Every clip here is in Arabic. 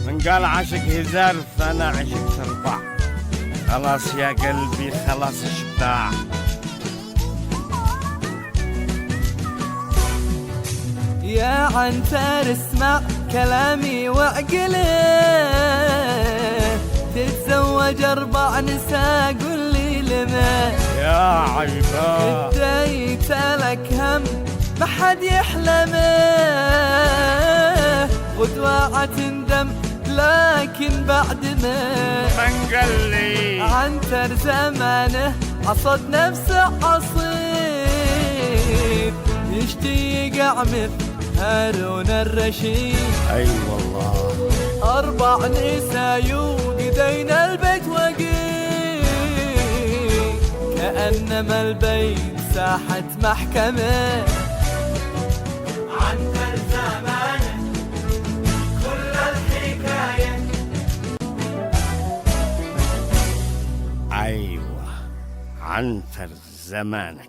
من قال عاشق هزار فأنا عشق سربع. خلاص يا قلبي خلاص اشبع. يا عنتر اسمع كلامي وعقله، تتزوج 4 نساء قل لي لما. يا عيبة اديت لك هم ما حد يحلمه، غدوة تندم لكن بعد ما من قال لي عنتر زمانه عصد نفسه عصيب، يشتي يقع مثل هارون الرشيد. اي والله 4 نساء يوقدين البيت وقيل، كأنما البيت ساحة محكمة. عنتر زمانه كل الحكاية. ايوه عنتر زمانك.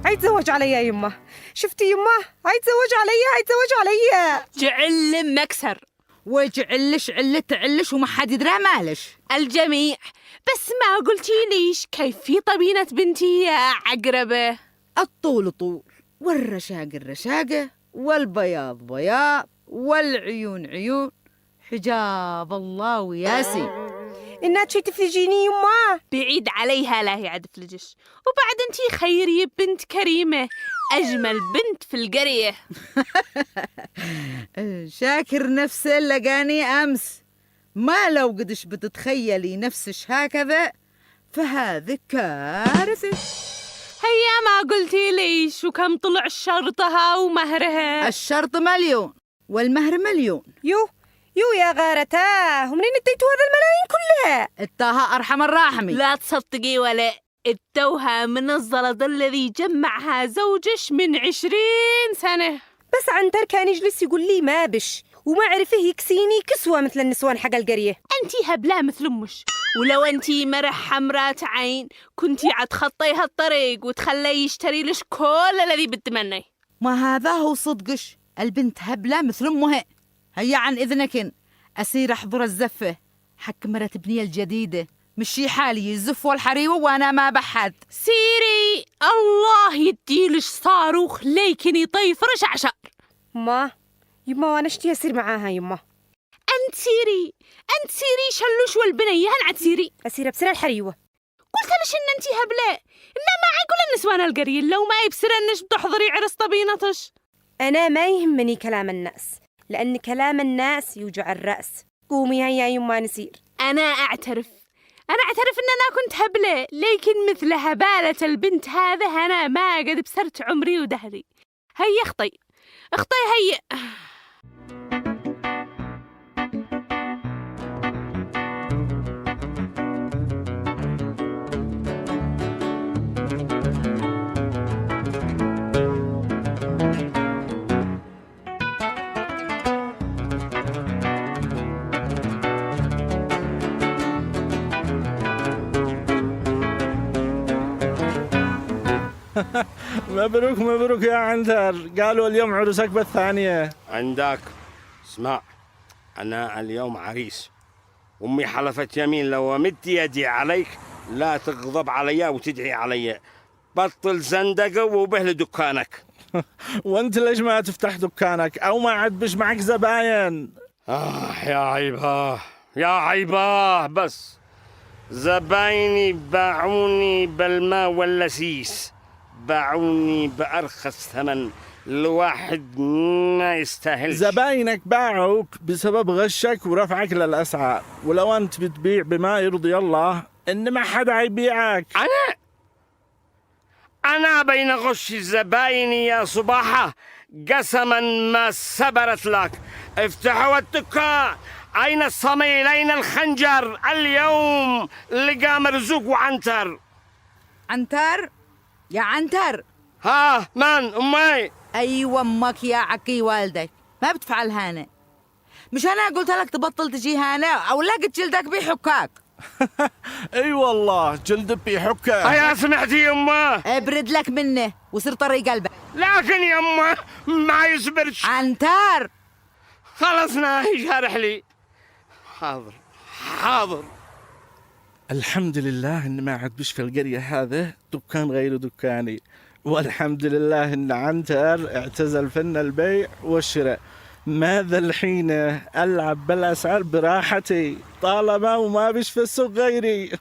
عيتزوج علي يا يمه. شفتي يمه؟ عيتزوج علي. جعل مكسر وجعلش علش وما حد يدرى مالش. الجميع. بس ما قلتي ليش كيف في طبينة بنتي يا عقربة؟ الطول طول والرشاقة رشاقة والبياض بياض والعيون عيون، حجاب الله وياسي. إنها تشي تفلجيني يمه. بعيد عليها لا هي عاد فلجش. وبعد انتي خيري بنت كريمة، أجمل بنت في القرية. شاكر نفسه لقاني أمس، ما لو قدش بتتخيلي نفسش هكذا فهذه كارثة. هيا ما قلتي ليش وكم طلع شرطها ومهرها؟ الشرط 1,000,000 والمهر 1,000,000. يو يا غارتاه، ومنين اديتوا هذا الملايين كلها؟ الطاها أرحم الراحمي. لا تصدقي ولا التوها من الزلط الذي جمعها زوجش من 20 سنة. بس عنتر كان يجلس يقول لي ما بش، وما عرفه يكسيني كسوة مثل النسوان حق القرية. أنتي هبلة مثل أمش، ولو أنتي مرح حمرات عين كنتي عتخطيها الطريق وتخلي يشتري لش كل الذي بتمني. ما هذا هو صدقش، البنت هبلة مثل أمها. هيا عن إذنكن أسير أحضر الزفة حق مرة ابني الجديدة، مشي حالي الزف والحريوة وأنا ما بحد. سيري الله يديلش صاروخ ليكن يطيف رشعشر. يما وانا اشتي اسير معاها يما. أنت سيري شلوش والبنية هنعد سيري. اسير بسر الحريوة. قلت لش إن أنتي هبلة، إنما عقول النسوان القرية لو ما يبسر أنش بتحضري عرس طبينتش. أنا ما يهمني كلام الناس، لأن كلام الناس يوجع الرأس. قومي هيا يما نسير. أنا أعترف إن أنا كنت هبلة، لكن مثل هبالة البنت هذا أنا ما قد بسرت عمري ودهري. هيا اخطي هيا. مبروك يا عنتر، قالوا اليوم عروسك بالثانية. عندك اسمع، أنا اليوم عريس، أمي حلفت يمين لو مدت يدي عليك لا تغضب علي وتدعي علي. بطل زندقة وبهل دكانك. وانت ليش ما تفتح دكانك او ما عاد بش معك زباين؟ يا عيباه بس زبايني باعوني بالماء واللسيس، باعوني بأرخص ثمن الواحد ما يستاهل. زباينك باعوك بسبب غشك ورفعك للأسعار، ولو أنت بتبيع بما يرضي الله إن ما حدا يبيعك. أنا بين غش زبايني يا صباحة قسما ما سبرت لك. افتحوا الدكان. أين الصميل؟ أين الخنجر؟ اليوم لقى مرزوق وعنتر. عنتر يا عنتر. ها من أمي؟ أيوة أمك يا عكي والدك، ما بتفعل هانا. مش أنا قلت لك تبطل تجي هنا أو لا قد جلدك بيحكاك. اي والله جلد بيحكه. يا سمعتي يمه؟ ابرد لك منه وصير طري قلبك. لكن يمه ما يصبرش. عنتر خلصنا يشارح لي. حاضر حاضر. الحمد لله ان ما عاد بش في القرية هذا دكان غير دكاني، والحمد لله ان عنتر اعتزل فن البيع والشراء. ماذا الحين العب بالاسعار براحتي طالما وما بش في السوق غيري.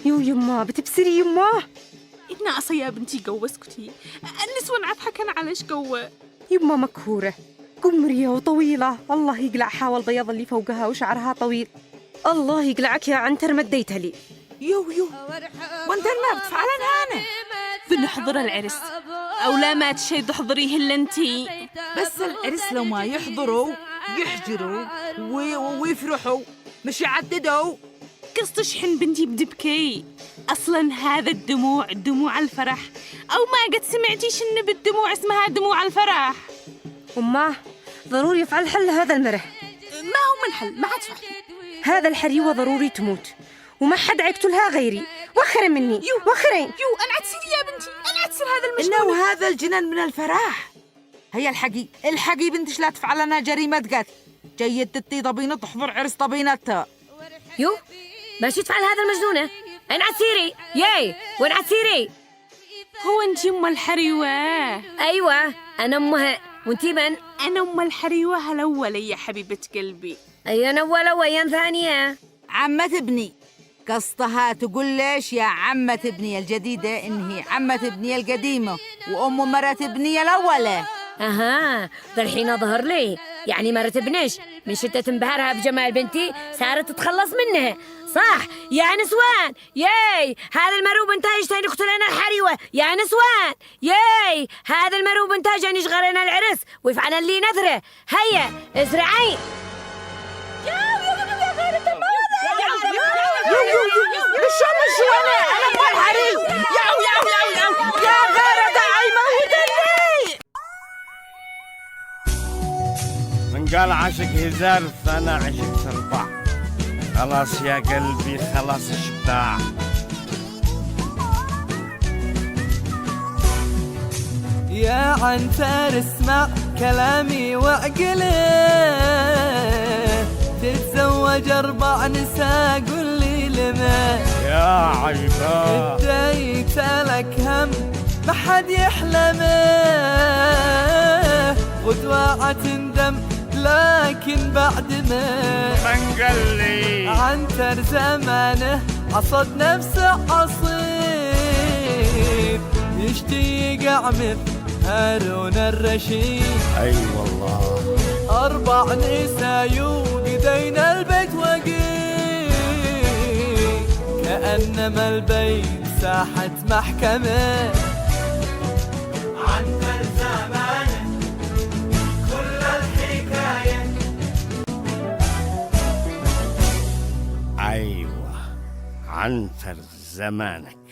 يو يما بتبصري يما؟ إن عصا يا بنتي قوة اسكتي، النسوان عضحكن على شقوة. يما مكهورة قمرية وطويلة، الله يقلع حاول بياض اللي فوقها وشعرها طويل. الله يقلعك يا عنتر مديتها لي. يو وانت ما بتفعلن هانا؟ بنحضر العرس أو لا ما تشي تحضريه إلا انتي. بس العرس لو ما يحضروا يحجروا ويفرحوا مش يعددوا. قصة شحن بنتي بدبكي، أصلاً هذا الدموع دموع الفرح، أو ما قد سمعتيش إن بالدموع اسمها دموع الفرح؟ أماه ضروري يفعل حل هذا المرح. ما هو من حل ما عاد فعل. هذا الحريوة ضروري تموت وما حد يقتلها غيري. وخرين مني وخرين. أنا عتسيري يا بنتي، أنا عتسير هذا المجنون. إنه هذا الجنان من الفرح. هيا الحقي بنتش لا تفعل لنا جريمة قتل. جيد تتي طبينة تحضر عرس طبينتها. يو ماشي تفعل هذا المجنونة. أين عسيري؟ ياي وين عسيري؟ هو انتي أم الحريوة؟ أيوة أنا أمها. وانتي من؟ أنا أم الحريوة الأولى يا حبيبة قلبي. أيان أولى وأيان ثانية؟ عمة ابني. قصتها تقول ليش يا عمة ابني الجديدة إن هي عمة ابني القديمة وأم مرات ابني الأولى. أها الحين ظهر لي يعني مرت ابنش من شدة انبهارها بجمال بنتي صارت تتخلص منها صح يا نسوان. ياي هذا المروب انتاج تاني يقتلنا الحريوة يا نسوان. ياي هذا المروب انتاج ان يشغلنا العرس ويفعلن لي نذرة. هيا اسرعي. شو أنا أم الحريو. يا غيرة عي موتني. من قال عشق هزار فأنا عشق سرطع. خلاص يا قلبي خلاص اشبع. يا عنتر اسمع كلامي واعقله، تتزوج 4 نساء قل لي لما يا عيبا اديت لك هم ما حد يحلمه، غدوة تندم لكن بعد ما من قال لي عنتر زمانه عصد نفسه عصيب يشتي يقع مثل هارون الرشيد. اي والله 4 نساء يوقدين البيت وقيل كأنما البيت ساحة محكمة. عنتر زمانه كل الحكاية. ايوه عنتر زمانك.